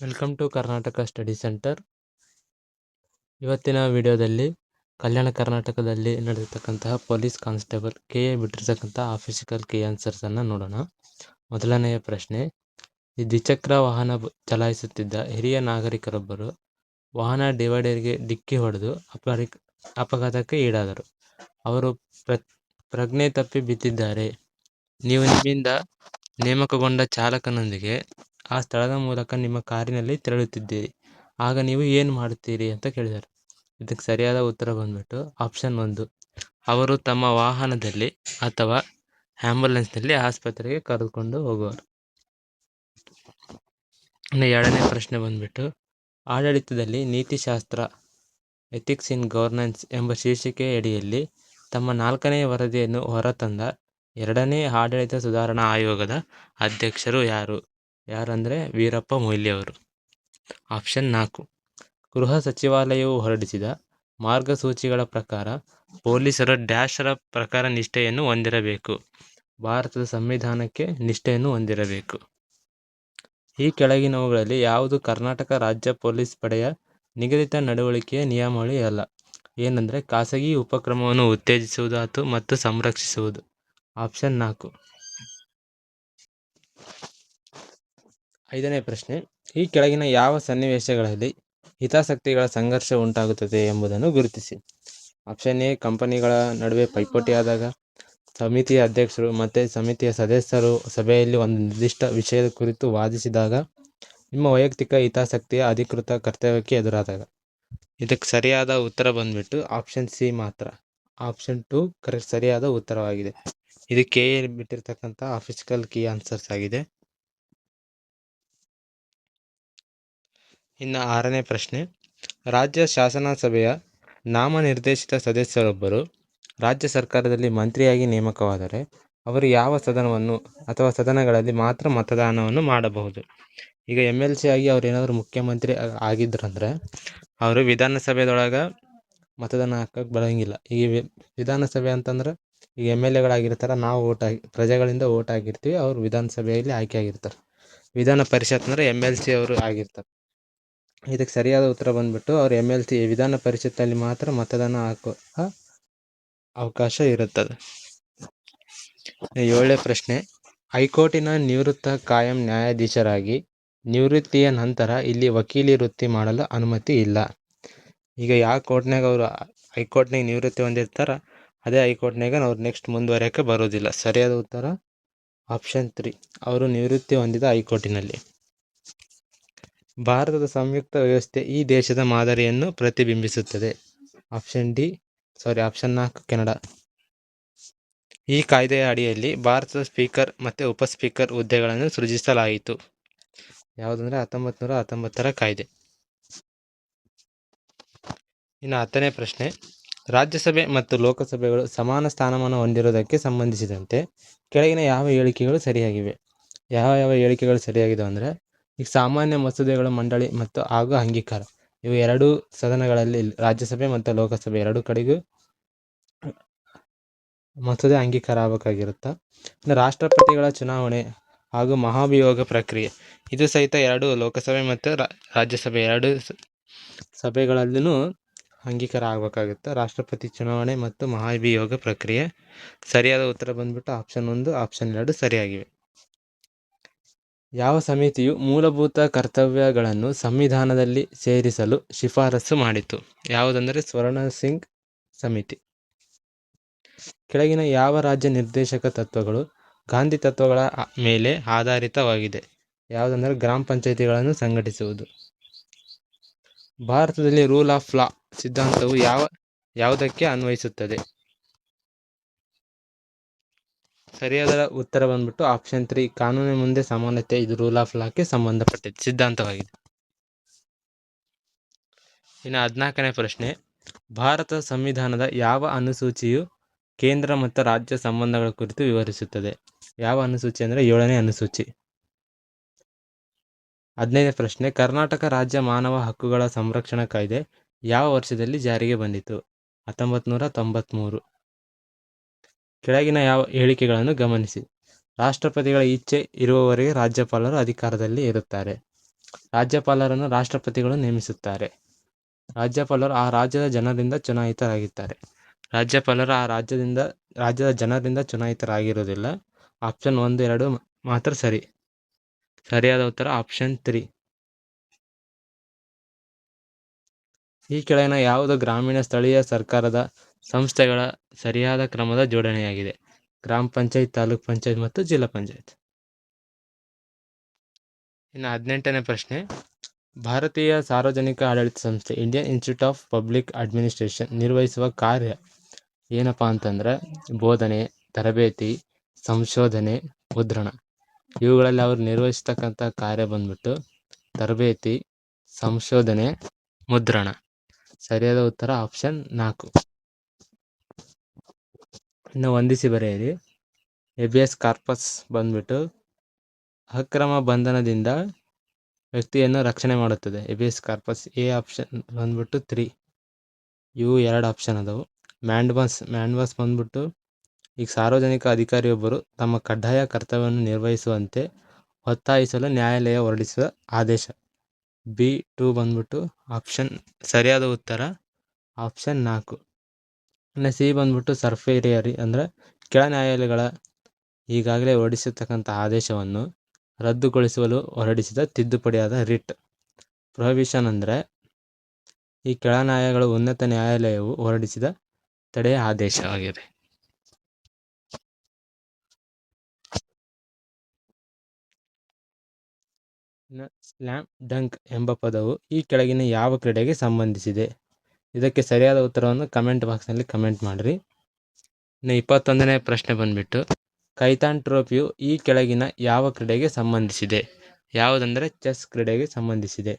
Welcome to Karnataka study centre. ಇವತ್ತಿನ ವಿಡಿಯೋದಲ್ಲಿ ಕಲ್ಯಾಣ ಕರ್ನಾಟಕದಲ್ಲಿ ನಡೆದಿರ್ತಕ್ಕಂತಹ ಪೊಲೀಸ್ ಕಾನ್ಸ್ಟೇಬಲ್ KA ಬಿಟ್ಟಿರ್ತಕ್ಕಂಥ ಆಫಿಸಿಕಲ್ ಕೀ ಆನ್ಸರ್ಸನ್ನು ನೋಡೋಣ. ಮೊದಲನೆಯ ಪ್ರಶ್ನೆ, ಈ ದ್ವಿಚಕ್ರ ವಾಹನ ಚಲಾಯಿಸುತ್ತಿದ್ದ ಹಿರಿಯ ನಾಗರಿಕರೊಬ್ಬರು ವಾಹನ ಡಿವೈಡರ್ಗೆ ಡಿಕ್ಕಿ ಹೊಡೆದು ಅಪಘಾತಕ್ಕೆ ಈಡಾದರು. ಅವರು ಪ್ರಜ್ಞೆ ತಪ್ಪಿ ಬಿದ್ದಿದ್ದಾರೆ. ನೀವು ನಿಮ್ಮಿಂದ ನೇಮಕಗೊಂಡ ಚಾಲಕನೊಂದಿಗೆ ಆ ಸ್ಥಳದ ಮೂಲಕ ನಿಮ್ಮ ಕಾರಿನಲ್ಲಿ ತೆರಳುತ್ತಿದ್ದೀರಿ. ಆಗ ನೀವು ಏನು ಮಾಡುತ್ತೀರಿ ಅಂತ ಕೇಳಿದ್ದಾರೆ. ಇದಕ್ಕೆ ಸರಿಯಾದ ಉತ್ತರ ಬಂದ್ಬಿಟ್ಟು ಆಪ್ಷನ್ 1, ಅವರು ತಮ್ಮ ವಾಹನದಲ್ಲಿ ಅಥವಾ ಆಂಬ್ಯುಲೆನ್ಸ್ನಲ್ಲಿ ಆಸ್ಪತ್ರೆಗೆ ಕರೆದುಕೊಂಡು ಹೋಗುವರು. ಎರಡನೇ ಪ್ರಶ್ನೆ ಬಂದ್ಬಿಟ್ಟು, ಆಡಳಿತದಲ್ಲಿ ನೀತಿಶಾಸ್ತ್ರ ಎಥಿಕ್ಸ್ ಇನ್ ಗವರ್ನೆನ್ಸ್ ಎಂಬ ಶೀರ್ಷಿಕೆಯ ಅಡಿಯಲ್ಲಿ ತಮ್ಮ 4ನೇ ವರದಿಯನ್ನು ಹೊರತಂದ 2ನೇ ಆಡಳಿತ ಸುಧಾರಣಾ ಆಯೋಗದ ಅಧ್ಯಕ್ಷರು ಯಾರಂದರೆ ವೀರಪ್ಪ ಮೊಯ್ಲಿ ಅವರು. ಆಪ್ಷನ್ 4, ಗೃಹ ಸಚಿವಾಲಯವು ಹೊರಡಿಸಿದ ಮಾರ್ಗಸೂಚಿಗಳ ಪ್ರಕಾರ ಪೊಲೀಸರು ಡ್ಯಾಶ್ರ ಪ್ರಕಾರ ನಿಷ್ಠೆಯನ್ನು ಹೊಂದಿರಬೇಕು. ಭಾರತದ ಸಂವಿಧಾನಕ್ಕೆ ನಿಷ್ಠೆಯನ್ನು ಹೊಂದಿರಬೇಕು. ಈ ಕೆಳಗಿನವುಗಳಲ್ಲಿ ಯಾವುದು ಕರ್ನಾಟಕ ರಾಜ್ಯ ಪೊಲೀಸ್ ಪಡೆಯ ನಿಗದಿತ ನಡವಳಿಕೆಯ ನಿಯಮಾವಳಿ ಅಲ್ಲ? ಏನಂದರೆ ಖಾಸಗಿ ಉಪಕ್ರಮವನ್ನು ಉತ್ತೇಜಿಸುವುದು ಮತ್ತು ಸಂರಕ್ಷಿಸುವುದು. ಆಪ್ಷನ್ 4. 5ನೇ ಪ್ರಶ್ನೆ, ಈ ಕೆಳಗಿನ ಯಾವ ಸನ್ನಿವೇಶಗಳಲ್ಲಿ ಹಿತಾಸಕ್ತಿಗಳ ಸಂಘರ್ಷ ಉಂಟಾಗುತ್ತದೆ ಎಂಬುದನ್ನು ಗುರುತಿಸಿ. ಆಪ್ಷನ್ A, ಕಂಪನಿಗಳ ನಡುವೆ ಪೈಪೋಟಿಯಾದಾಗ, ಸಮಿತಿಯ ಅಧ್ಯಕ್ಷರು ಮತ್ತು ಸಮಿತಿಯ ಸದಸ್ಯರು ಸಭೆಯಲ್ಲಿ ಒಂದು ನಿರ್ದಿಷ್ಟ ವಿಷಯದ ಕುರಿತು ವಾದಿಸಿದಾಗ, ನಿಮ್ಮ ವೈಯಕ್ತಿಕ ಹಿತಾಸಕ್ತಿಯ ಅಧಿಕೃತ ಕರ್ತವ್ಯಕ್ಕೆ ಎದುರಾದಾಗ. ಇದಕ್ಕೆ ಸರಿಯಾದ ಉತ್ತರ ಬಂದ್ಬಿಟ್ಟು ಆಪ್ಷನ್ C ಮಾತ್ರ. ಆಪ್ಷನ್ 2 ಕರೆಕ್ಟ್ ಸರಿಯಾದ ಉತ್ತರವಾಗಿದೆ. ಇದು KA ಬಿಟ್ಟಿರ್ತಕ್ಕಂಥ ಆಫಿಸಿಕಲ್ ಕೀ ಆನ್ಸರ್ಸ್ ಆಗಿದೆ. ಇನ್ನು 6ನೇ ಪ್ರಶ್ನೆ, ರಾಜ್ಯ ಶಾಸನಸಭೆಯ ನಾಮನಿರ್ದೇಶಿತ ಸದಸ್ಯರೊಬ್ಬರು ರಾಜ್ಯ ಸರ್ಕಾರದಲ್ಲಿ ಮಂತ್ರಿಯಾಗಿ ನೇಮಕವಾದರೆ ಅವರು ಯಾವ ಸದನವನ್ನು ಅಥವಾ ಸದನಗಳಲ್ಲಿ ಮಾತ್ರ ಮತದಾನವನ್ನು ಮಾಡಬಹುದು? ಈಗ MLC ಆಗಿ ಅವ್ರು ಏನಾದರೂ ಮುಖ್ಯಮಂತ್ರಿ ಆಗಿದ್ರಂದರೆ ಅವರು ವಿಧಾನಸಭೆದೊಳಗೆ ಮತದಾನ ಹಾಕಕ್ಕೆ ಬರೋಂಗಿಲ್ಲ. ಈಗ ವಿಧಾನಸಭೆ ಅಂತಂದ್ರೆ ಈಗ MLAಗಳಾಗಿರ್ತಾರೆ, ನಾವು ಪ್ರಜೆಗಳಿಂದ ಓಟ್ ಆಗಿರ್ತೀವಿ, ಅವರು ವಿಧಾನಸಭೆಯಲ್ಲಿ ಆಯ್ಕೆ ಆಗಿರ್ತಾರೆ. ವಿಧಾನ ಪರಿಷತ್ ಅಂದರೆ MLC ಅವರು ಆಗಿರ್ತಾರೆ. ಇದಕ್ಕೆ ಸರಿಯಾದ ಉತ್ತರ ಬಂದ್ಬಿಟ್ಟು ಅವ್ರು MLC ವಿಧಾನ ಪರಿಷತ್ತಲ್ಲಿ ಮಾತ್ರ ಮತದಾನ ಹಾಕೋ ಅವಕಾಶ ಇರುತ್ತದೆ. 7ನೇ ಪ್ರಶ್ನೆ, ಹೈಕೋರ್ಟಿನ ನಿವೃತ್ತ ಕಾಯಂ ನ್ಯಾಯಾಧೀಶರಾಗಿ ನಿವೃತ್ತಿಯ ನಂತರ ಇಲ್ಲಿ ವಕೀಲಿ ವೃತ್ತಿ ಮಾಡಲು ಅನುಮತಿ ಇಲ್ಲ. ಈಗ ಯಾವ ಕೋರ್ಟ್ನಾಗ ಅವರು ಹೈಕೋರ್ಟ್ನಾಗ ನಿವೃತ್ತಿ ಹೊಂದಿರ್ತಾರ ಅದೇ ಹೈಕೋರ್ಟ್ನಾಗ ಅವ್ರು ನೆಕ್ಸ್ಟ್ ಮುಂದುವರಿಯೋಕ್ಕೆ ಬರೋದಿಲ್ಲ. ಸರಿಯಾದ ಉತ್ತರ ಆಪ್ಷನ್ 3, ಅವರು ನಿವೃತ್ತಿ ಹೊಂದಿದ ಹೈಕೋರ್ಟಿನಲ್ಲಿ. ಭಾರತದ ಸಂಯುಕ್ತ ವ್ಯವಸ್ಥೆ ಈ ದೇಶದ ಮಾದರಿಯನ್ನು ಪ್ರತಿಬಿಂಬಿಸುತ್ತದೆ. Option 4 Canada. ಈ ಕಾಯ್ದೆಯ ಅಡಿಯಲ್ಲಿ ಭಾರತದ ಸ್ಪೀಕರ್ ಮತ್ತು ಉಪಸ್ಪೀಕರ್ ಹುದ್ದೆಗಳನ್ನು ಸೃಜಿಸಲಾಯಿತು. ಯಾವುದಂದ್ರೆ 1919ರ ಕಾಯ್ದೆ. ಇನ್ನು 10ನೇ ಪ್ರಶ್ನೆ, ರಾಜ್ಯಸಭೆ ಮತ್ತು ಲೋಕಸಭೆಗಳು ಸಮಾನ ಸ್ಥಾನಮಾನ ಹೊಂದಿರುವುದಕ್ಕೆ ಸಂಬಂಧಿಸಿದಂತೆ ಕೆಳಗಿನ ಯಾವ ಹೇಳಿಕೆಗಳು ಸರಿಯಾಗಿವೆ? ಯಾವ ಹೇಳಿಕೆಗಳು ಸರಿಯಾಗಿದೆ ಅಂದರೆ, ಈಗ ಸಾಮಾನ್ಯ ಮಸೂದೆಗಳ ಮಂಡಳಿ ಹಾಗೂ ಅಂಗೀಕಾರ, ಇವು ಎರಡೂ ಸದನಗಳಲ್ಲಿ ರಾಜ್ಯಸಭೆ ಮತ್ತು ಲೋಕಸಭೆ ಎರಡೂ ಕಡೆಗೂ ಮಸೂದೆ ಅಂಗೀಕಾರ ಆಗಬೇಕಾಗಿರುತ್ತೆ. ಇನ್ನು ರಾಷ್ಟ್ರಪತಿಗಳ ಚುನಾವಣೆ ಹಾಗೂ ಮಹಾಭಿಯೋಗ ಪ್ರಕ್ರಿಯೆ, ಇದು ಸಹಿತ ಎರಡೂ ಲೋಕಸಭೆ ಮತ್ತು ರಾಜ್ಯಸಭೆ ಎರಡೂ ಸಭೆಗಳಲ್ಲೂ ಅಂಗೀಕಾರ ಆಗಬೇಕಾಗುತ್ತೆ. ರಾಷ್ಟ್ರಪತಿ ಚುನಾವಣೆ ಮತ್ತು ಮಹಾಭಿಯೋಗ ಪ್ರಕ್ರಿಯೆ. ಸರಿಯಾದ ಉತ್ತರ ಬಂದ್ಬಿಟ್ಟು ಆಪ್ಷನ್ 1, ಆಪ್ಷನ್ 2 ಸರಿಯಾಗಿವೆ. ಯಾವ ಸಮಿತಿಯು ಮೂಲಭೂತ ಕರ್ತವ್ಯಗಳನ್ನು ಸಂವಿಧಾನದಲ್ಲಿ ಸೇರಿಸಲು ಶಿಫಾರಸು ಮಾಡಿತು? ಯಾವುದಂದರೆ ಸ್ವರ್ಣ ಸಿಂಗ್ ಸಮಿತಿ. ಕೆಳಗಿನ ಯಾವ ರಾಜ್ಯ ನಿರ್ದೇಶಕ ತತ್ವಗಳು ಗಾಂಧಿ ತತ್ವಗಳ ಮೇಲೆ ಆಧಾರಿತವಾಗಿದೆ? ಯಾವುದಂದರೆ ಗ್ರಾಮ ಪಂಚಾಯಿತಿಗಳನ್ನು ಸಂಘಟಿಸುವುದು. ಭಾರತದಲ್ಲಿ ರೂಲ್ ಆಫ್ ಲಾ ಸಿದ್ಧಾಂತವು ಯಾವುದಕ್ಕೆ ಅನ್ವಯಿಸುತ್ತದೆ? ಸರಿಯಾದ ಉತ್ತರ ಬಂದ್ಬಿಟ್ಟು ಆಪ್ಷನ್ 3, ಕಾನೂನಿನ ಮುಂದೆ ಸಮಾನತೆ. ಇದು ರೂಲ್ ಆಫ್ ಲಾಕ್ಕೆ ಸಂಬಂಧಪಟ್ಟಿದ್ದ ಸಿದ್ಧಾಂತವಾಗಿದೆ. ಇನ್ನು 14ನೇ ಪ್ರಶ್ನೆ, ಭಾರತ ಸಂವಿಧಾನದ ಯಾವ ಅನುಸೂಚಿಯು ಕೇಂದ್ರ ಮತ್ತು ರಾಜ್ಯ ಸಂಬಂಧಗಳ ಕುರಿತು ವಿವರಿಸುತ್ತದೆ? ಯಾವ ಅನುಸೂಚಿ ಅಂದರೆ 7ನೇ ಅನುಸೂಚಿ. 15ನೇ ಪ್ರಶ್ನೆ, ಕರ್ನಾಟಕ ರಾಜ್ಯ ಮಾನವ ಹಕ್ಕುಗಳ ಸಂರಕ್ಷಣಾ ಕಾಯ್ದೆ ಯಾವ ವರ್ಷದಲ್ಲಿ ಜಾರಿಗೆ ಬಂದಿತು? 1993. ಕೆಳಗಿನ ಯಾವ ಹೇಳಿಕೆಗಳನ್ನು ಗಮನಿಸಿ. ರಾಷ್ಟ್ರಪತಿಗಳ ಇಚ್ಛೆ ಇರುವವರೆಗೆ ರಾಜ್ಯಪಾಲರು ಅಧಿಕಾರದಲ್ಲಿ ಇರುತ್ತಾರೆ. ರಾಜ್ಯಪಾಲರನ್ನು ರಾಷ್ಟ್ರಪತಿಗಳು ನೇಮಿಸುತ್ತಾರೆ. ರಾಜ್ಯಪಾಲರು ಆ ರಾಜ್ಯದ ಜನರಿಂದ ಚುನಾಯಿತರಾಗಿದ್ದಾರೆ. ರಾಜ್ಯಪಾಲರು ಆ ರಾಜ್ಯದ ಜನರಿಂದ ಚುನಾಯಿತರಾಗಿರುವುದಿಲ್ಲ. ಆಪ್ಷನ್ 1, 2 ಮಾತ್ರ ಸರಿ. ಸರಿಯಾದ ಉತ್ತರ ಆಪ್ಷನ್ 3. ಈ ಕೆಳಗಿನ ಯಾವುದು ಗ್ರಾಮೀಣ ಸ್ಥಳೀಯ ಸರ್ಕಾರದ ಸಂಸ್ಥೆಗಳ ಸರಿಯಾದ ಕ್ರಮದ ಜೋಡಣೆಯಾಗಿದೆ? ಗ್ರಾಮ ಪಂಚಾಯತ್, ತಾಲೂಕ್ ಪಂಚಾಯತ್ ಮತ್ತು ಜಿಲ್ಲಾ ಪಂಚಾಯತ್. ಇನ್ನು 18ನೇ ಪ್ರಶ್ನೆ, ಭಾರತೀಯ ಸಾರ್ವಜನಿಕ ಆಡಳಿತ ಸಂಸ್ಥೆ Indian institute of public administration ನಿರ್ವಹಿಸುವ ಕಾರ್ಯ ಏನಪ್ಪಾ ಅಂತಂದ್ರೆ ಬೋಧನೆ, ತರಬೇತಿ, ಸಂಶೋಧನೆ, ಮುದ್ರಣ. ಇವುಗಳಲ್ಲಿ ಅವರು ನಿರ್ವಹಿಸ್ತಕ್ಕಂಥ ಕಾರ್ಯ ಬಂದ್ಬಿಟ್ಟು ತರಬೇತಿ, ಸಂಶೋಧನೆ, ಮುದ್ರಣ. ಸರಿಯಾದ ಉತ್ತರ ಆಪ್ಷನ್ 4. ಇನ್ನು ಹೊಂದಿಸಿ ಬರೆಯಿರಿ. ಹೇಬಿಯಸ್ ಕಾರ್ಪಸ್ ಬಂದ್ಬಿಟ್ಟು ಅಕ್ರಮ ಬಂಧನದಿಂದ ವ್ಯಕ್ತಿಯನ್ನು ರಕ್ಷಣೆ ಮಾಡುತ್ತದೆ. ಹೇಬಿಯಸ್ ಕಾರ್ಪಸ್ ಎ ಆಪ್ಷನ್ ಬಂದ್ಬಿಟ್ಟು 3. ಇವು 2 ಆಪ್ಷನ್ ಅದಾವು. ಮ್ಯಾಂಡ್ಬಸ್ ಬಂದ್ಬಿಟ್ಟು ಈಗ ಸಾರ್ವಜನಿಕ ಅಧಿಕಾರಿಯೊಬ್ಬರು ತಮ್ಮ ಕಡ್ಡಾಯ ಕರ್ತವ್ಯವನ್ನು ನಿರ್ವಹಿಸುವಂತೆ ಒತ್ತಾಯಿಸಲು ನ್ಯಾಯಾಲಯ ಹೊರಡಿಸಿದ ಆದೇಶ. B2 ಬಂದ್ಬಿಟ್ಟು ಆಪ್ಷನ್ ಸರಿಯಾದ ಉತ್ತರ ಆಪ್ಷನ್ 4. ಇನ್ನು ಸಿ ಬಂದ್ಬಿಟ್ಟು ಸರ್ಫೇರಿಯರಿ ಅಂದರೆ ಕೆಳ ನ್ಯಾಯಾಲಯಗಳ ಈಗಾಗಲೇ ಹೊರಡಿಸಿರ್ತಕ್ಕಂಥ ಆದೇಶವನ್ನು ರದ್ದುಗೊಳಿಸಲು ಹೊರಡಿಸಿದ ತಿದ್ದುಪಡಿಯಾದ ರಿಟ್. ಪ್ರೊಹಿಬಿಷನ್ ಅಂದರೆ ಈ ಕೆಳ ನ್ಯಾಯಾಲಯಗಳು ಉನ್ನತ ನ್ಯಾಯಾಲಯವು ಹೊರಡಿಸಿದ ತಡೆಯ ಆದೇಶವಾಗಿದೆ. ಸ್ಲ್ಯಾಮ್ ಡಂಕ್ ಎಂಬ ಪದವು ಈ ಕೆಳಗಿನ ಯಾವ ಕ್ರೀಡೆಗೆ ಸಂಬಂಧಿಸಿದೆ? ಇದಕ್ಕೆ ಸರಿಯಾದ ಉತ್ತರವನ್ನು ಕಮೆಂಟ್ ಬಾಕ್ಸ್ನಲ್ಲಿ ಕಮೆಂಟ್ ಮಾಡಿರಿ. ಇನ್ನು 21ನೇ ಪ್ರಶ್ನೆ ಬಂದ್ಬಿಟ್ಟು ಕೈತಾನ್ ಟ್ರೋಫಿಯು ಈ ಕೆಳಗಿನ ಯಾವ ಕ್ರೀಡೆಗೆ ಸಂಬಂಧಿಸಿದೆ? ಯಾವುದಂದರೆ ಚೆಸ್ ಕ್ರೀಡೆಗೆ ಸಂಬಂಧಿಸಿದೆ.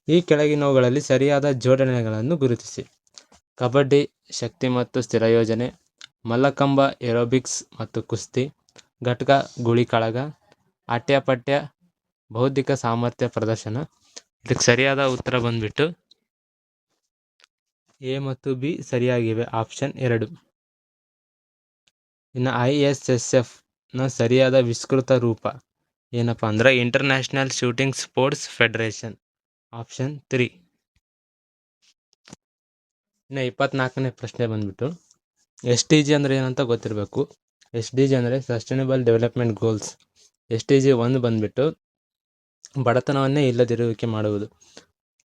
ಈ ಕೆಳಗಿನವುಗಳಲ್ಲಿ ಸರಿಯಾದ ಜೋಡಣೆಗಳನ್ನು ಗುರುತಿಸಿ. ಕಬಡ್ಡಿ ಶಕ್ತಿ ಮತ್ತು ಸ್ಥಿರ ಯೋಜನೆ, ಮಲ್ಲಕಂಬ ಏರೋಬಿಕ್ಸ್ ಮತ್ತು ಕುಸ್ತಿ, ಘಟ್ಕ ಗುಳಿಕಾಳಗ, ಆಟ್ಯಪಾಟ್ಯ ಬೌದ್ಧಿಕ ಸಾಮರ್ಥ್ಯ ಪ್ರದರ್ಶನ. ಇದಕ್ಕೆ ಸರಿಯಾದ ಉತ್ತರ ಬಂದ್ಬಿಟ್ಟು ಎ ಮತ್ತು ಬಿ ಸರಿಯಾಗಿವೆ, ಆಪ್ಷನ್ 2. ಇನ್ನು ISSFನ ಸರಿಯಾದ ವಿಸ್ತೃತ ರೂಪ ಏನಪ್ಪ ಅಂದ್ರೆ international shooting sports federation, option 3. ಇನ್ನು 24ನೇ ಪ್ರಶ್ನೆ ಬಂದ್ಬಿಟ್ಟು SDG ಅಂದರೆ ಏನಂತ ಗೊತ್ತಿರಬೇಕು. SDG ಅಂದರೆ ಸಸ್ಟೈನಬಲ್ ಡೆವಲಪ್ಮೆಂಟ್ ಗೋಲ್ಸ್. SDG 1 ಬಂದ್ಬಿಟ್ಟು ಬಡತನವನ್ನೇ ಇಲ್ಲದಿರುವಿಕೆ ಮಾಡುವುದು,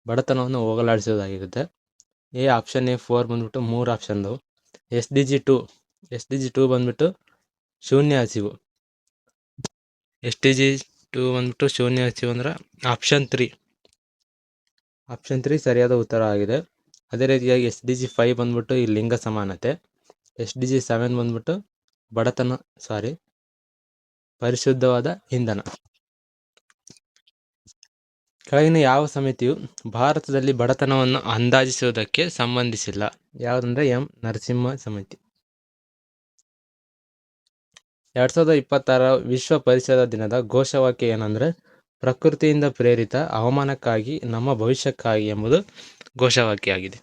ಬಡತನವನ್ನು ಹೋಗಲಾಡಿಸೋದಾಗಿರುತ್ತೆ. ಆಪ್ಷನ್ ಎ 4 ಬಂದ್ಬಿಟ್ಟು 3 ಆಪ್ಷನ್ ಅವು. SDG 2 ಬಂದ್ಬಿಟ್ಟು ಶೂನ್ಯ ಹಸಿವು. SDG 2 ಬಂದ್ಬಿಟ್ಟು ಶೂನ್ಯ ಹಸಿವು ಅಂದ್ರೆ ಆಪ್ಷನ್ 3. ಆಪ್ಷನ್ 3 ಸರಿಯಾದ ಉತ್ತರ ಆಗಿದೆ. ಅದೇ ರೀತಿಯಾಗಿ SDG 5 ಬಂದ್ಬಿಟ್ಟು ಈ ಲಿಂಗ ಸಮಾನತೆ. SDG 7 ಬಂದ್ಬಿಟ್ಟು ಪರಿಶುದ್ಧವಾದ ಇಂಧನ. ಕೆಳಗಿನ ಯಾವ ಸಮಿತಿಯು ಭಾರತದಲ್ಲಿ ಬಡತನವನ್ನು ಅಂದಾಜಿಸುವುದಕ್ಕೆ ಸಂಬಂಧಿಸಿಲ್ಲ? ಯಾವುದಂದ್ರೆ ಎಂ ನರಸಿಂಹ ಸಮಿತಿ. 2026 ವಿಶ್ವ ಪರಿಸರ ದಿನದ ಘೋಷವಾಕ್ಯ ಏನಂದ್ರೆ ಪ್ರಕೃತಿಯಿಂದ ಪ್ರೇರಿತ ಹವಾಮಾನಕ್ಕಾಗಿ ನಮ್ಮ ಭವಿಷ್ಯಕ್ಕಾಗಿ ಎಂಬುದು ಘೋಷವಾಕ್ಯ ಆಗಿದೆ.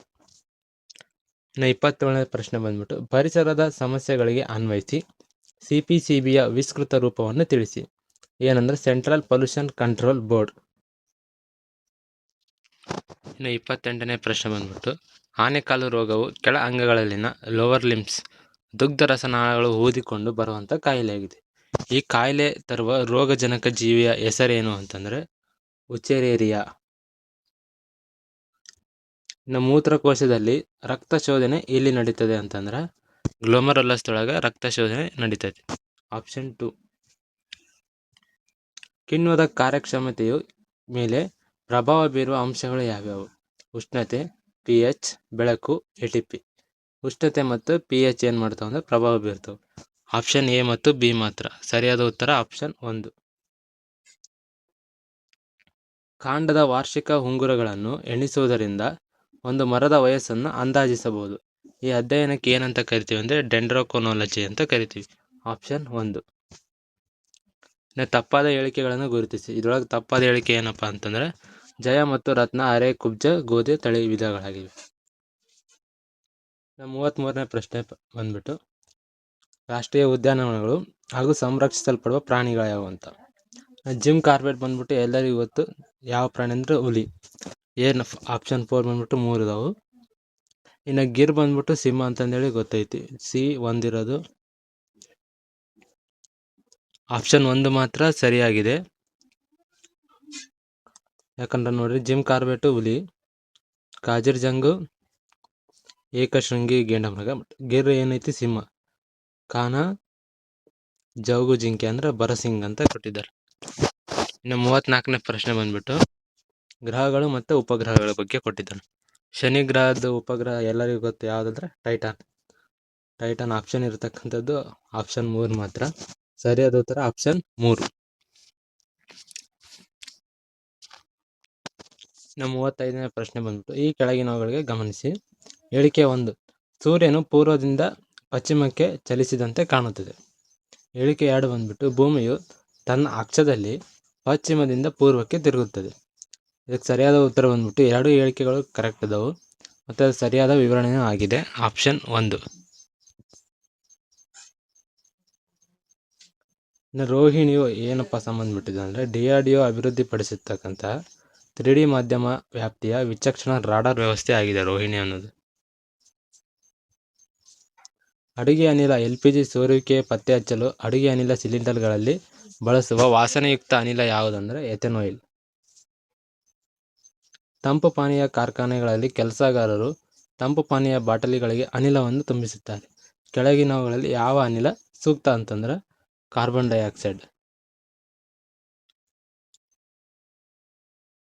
ಇನ್ನು 27ನೇ ಪ್ರಶ್ನೆ ಬಂದ್ಬಿಟ್ಟು ಪರಿಸರದ ಸಮಸ್ಯೆಗಳಿಗೆ ಅನ್ವಯಿಸಿ CPCBಯ ವಿಸ್ತೃತ ರೂಪವನ್ನು ತಿಳಿಸಿ. ಏನಂದ್ರೆ ಸೆಂಟ್ರಲ್ ಪೊಲ್ಯೂಷನ್ ಕಂಟ್ರೋಲ್ ಬೋರ್ಡ್. ಇನ್ನು 28ನೇ ಪ್ರಶ್ನೆ ಬಂದ್ಬಿಟ್ಟು ಆನೆಕಾಲು ರೋಗವು ಕೆಳ ಅಂಗಗಳಲ್ಲಿನ ಲೋವರ್ ಲಿಂಬ್ಸ್ ದುಗ್ಧ ರಸನಾಳಗಳು ಊದಿಕೊಂಡು ಬರುವಂಥ ಕಾಯಿಲೆಯಾಗಿದೆ. ಈ ಕಾಯಿಲೆ ತರುವ ರೋಗಜನಕ ಜೀವಿಯ ಹೆಸರೇನು ಅಂತಂದ್ರೆ ಉಚೆರೇರಿಯಾ. ಇನ್ನು ಮೂತ್ರಕೋಶದಲ್ಲಿ ರಕ್ತ ಶೋಧನೆ ಎಲ್ಲಿ ನಡೀತದೆ ಅಂತಂದ್ರೆ ಗ್ಲೋಮರುಲಸ್ದೊಳಗೆ ರಕ್ತ ಶೋಧನೆ ನಡೀತದೆ, ಆಪ್ಷನ್ 2. ಕಿಣ್ವದ ಕಾರ್ಯಕ್ಷಮತೆಯು ಮೇಲೆ ಪ್ರಭಾವ ಬೀರುವ ಅಂಶಗಳು ಯಾವ್ಯಾವು? ಉಷ್ಣತೆ, pH, ಬೆಳಕು, ATP. ಉಷ್ಣತೆ ಮತ್ತು pH ಏನು ಮಾಡ್ತಾವೆ ಅಂದರೆ ಪ್ರಭಾವ ಬೀರ್ತವೆ. ಆಪ್ಷನ್ ಎ ಮತ್ತು ಬಿ ಮಾತ್ರ. ಸರಿಯಾದ ಉತ್ತರ ಆಪ್ಷನ್ 1. ಕಾಂಡದ ವಾರ್ಷಿಕ ಉಂಗುರಗಳನ್ನು ಎಣಿಸುವುದರಿಂದ ಒಂದು ಮರದ ವಯಸ್ಸನ್ನು ಅಂದಾಜಿಸಬಹುದು. ಈ ಅಧ್ಯಯನಕ್ಕೆ ಏನಂತ ಕರಿತೀವಿ ಅಂದರೆ ಡೆಂಡ್ರೋಕ್ರೋನಾಲಜಿ ಅಂತ ಕರಿತೀವಿ, ಆಪ್ಷನ್ 1. ಇನ್ನು ತಪ್ಪಾದ ಹೇಳಿಕೆಗಳನ್ನು ಗುರುತಿಸಿ. ಇದರೊಳಗೆ ತಪ್ಪಾದ ಹೇಳಿಕೆ ಏನಪ್ಪ ಅಂತಂದ್ರೆ ಜಯ ಮತ್ತು ರತ್ನ ಅರೆ ಕುಬ್ಜ ಗೋಧಿ ತಳಿ ವಿಧಗಳಾಗಿವೆ. 33ನೇ ಪ್ರಶ್ನೆ ಬಂದ್ಬಿಟ್ಟು ರಾಷ್ಟ್ರೀಯ ಉದ್ಯಾನವನಗಳು ಹಾಗೂ ಸಂರಕ್ಷಿಸಲ್ಪಡುವ ಪ್ರಾಣಿಗಳು ಯಾವುವು ಅಂತ. ಜಿಮ್ ಕಾರ್ಬೆಟ್ ಬಂದ್ಬಿಟ್ಟು ಎಲ್ಲರಿಗೂ ಗೊತ್ತು ಯಾವ ಪ್ರಾಣಿ ಅಂದ್ರೆ ಹುಲಿ. ಏನು ಆಪ್ಷನ್ 4 ಬಂದ್ಬಿಟ್ಟು 3 ಇದಾವು. ಇನ್ನು ಗಿರ್ ಬಂದ್ಬಿಟ್ಟು ಸಿಂಹ ಅಂತಂದೇಳಿ ಗೊತ್ತೈತಿ. ಸಿ ಒಂದಿರೋದು. ಆಪ್ಷನ್ 1 ಮಾತ್ರ ಸರಿಯಾಗಿದೆ. ಯಾಕಂದ್ರೆ ನೋಡ್ರಿ, ಜಿಮ್ ಕಾರ್ಬೆಟ್ ಹುಲಿ, ಕಾಜಿರ್ಜಂಗು ಏಕಶೃಂಗಿ ಗೇಂಡಮೃಗ, ಗಿರ್ ಏನೈತಿ ಸಿಂಹ, ಕಾನ ಜೌಗು ಜಿಂಕೆ ಅಂದ್ರೆ ಬರಸಿಂಗ್ ಅಂತ ಕೊಟ್ಟಿದ್ದಾರೆ. ಇನ್ನು 34ನೇ ಪ್ರಶ್ನೆ ಬಂದ್ಬಿಟ್ಟು ಗ್ರಹಗಳು ಮತ್ತು ಉಪಗ್ರಹಗಳ ಬಗ್ಗೆ ಕೊಟ್ಟಿದ್ದಾನೆ. ಶನಿ ಗ್ರಹದ ಉಪಗ್ರಹ ಎಲ್ಲರಿಗೂ ಗೊತ್ತು ಯಾವುದಂದ್ರೆ ಟೈಟಾನ್. ಟೈಟಾನ್ ಆಪ್ಷನ್ ಇರತಕ್ಕಂಥದ್ದು ಆಪ್ಷನ್ 3 ಮಾತ್ರ. ಸರಿಯಾದ ಉತ್ತರ ಆಪ್ಷನ್ 3. ಇನ್ನು 35ನೇ ಪ್ರಶ್ನೆ ಬಂದ್ಬಿಟ್ಟು ಈ ಕೆಳಗಿನವುಗಳಿಗೆ ಗಮನಿಸಿ. ಹೇಳಿಕೆ 1, ಸೂರ್ಯನು ಪೂರ್ವದಿಂದ ಪಶ್ಚಿಮಕ್ಕೆ ಚಲಿಸಿದಂತೆ ಕಾಣುತ್ತದೆ. ಹೇಳಿಕೆ 2 ಬಂದ್ಬಿಟ್ಟು ಭೂಮಿಯು ತನ್ನ ಅಕ್ಷದಲ್ಲಿ ಪಶ್ಚಿಮದಿಂದ ಪೂರ್ವಕ್ಕೆ ತಿರುಗುತ್ತದೆ. ಇದಕ್ಕೆ ಸರಿಯಾದ ಉತ್ತರ ಬಂದ್ಬಿಟ್ಟು 2 ಹೇಳಿಕೆಗಳು ಕರೆಕ್ಟ್ ಇದಾವೆ ಮತ್ತು ಅದು ಸರಿಯಾದ ವಿವರಣೆಯೂ ಆಗಿದೆ. ಆಪ್ಷನ್ 1. ಇನ್ನು ರೋಹಿಣಿಯು ಏನಪ್ಪ ಸಂಬಂಧಪಟ್ಟಿದೆ ಅಂದರೆ DRDO ಅಭಿವೃದ್ಧಿಪಡಿಸಿರ್ತಕ್ಕಂಥ 3D ಮಾಧ್ಯಮ ವ್ಯಾಪ್ತಿಯ ವಿಚಕ್ಷಣ ರಾಡಾರ್ ವ್ಯವಸ್ಥೆ ಆಗಿದೆ ರೋಹಿಣಿ ಅನ್ನೋದು. ಅಡುಗೆ ಅನಿಲ LPG ಸೋರುವಿಕೆ ಪತ್ತೆ ಹಚ್ಚಲು ಅಡುಗೆ ಅನಿಲ ಸಿಲಿಂಡರ್ಗಳಲ್ಲಿ ಬಳಸುವ ವಾಸನೆಯುಕ್ತ ಅನಿಲ ಯಾವುದಂದ್ರೆ ಎಥೆನಾಯಿಲ್. ತಂಪು ಪಾನೀಯ ಕಾರ್ಖಾನೆಗಳಲ್ಲಿ ಕೆಲಸಗಾರರು ತಂಪು ಪಾನೀಯ ಬಾಟಲಿಗಳಿಗೆ ಅನಿಲವನ್ನು ತುಂಬಿಸುತ್ತಾರೆ. ಕೆಳಗಿನವುಗಳಲ್ಲಿ ಯಾವ ಅನಿಲ ಸೂಕ್ತ ಅಂತಂದ್ರೆ ಕಾರ್ಬನ್ ಡೈಆಕ್ಸೈಡ್.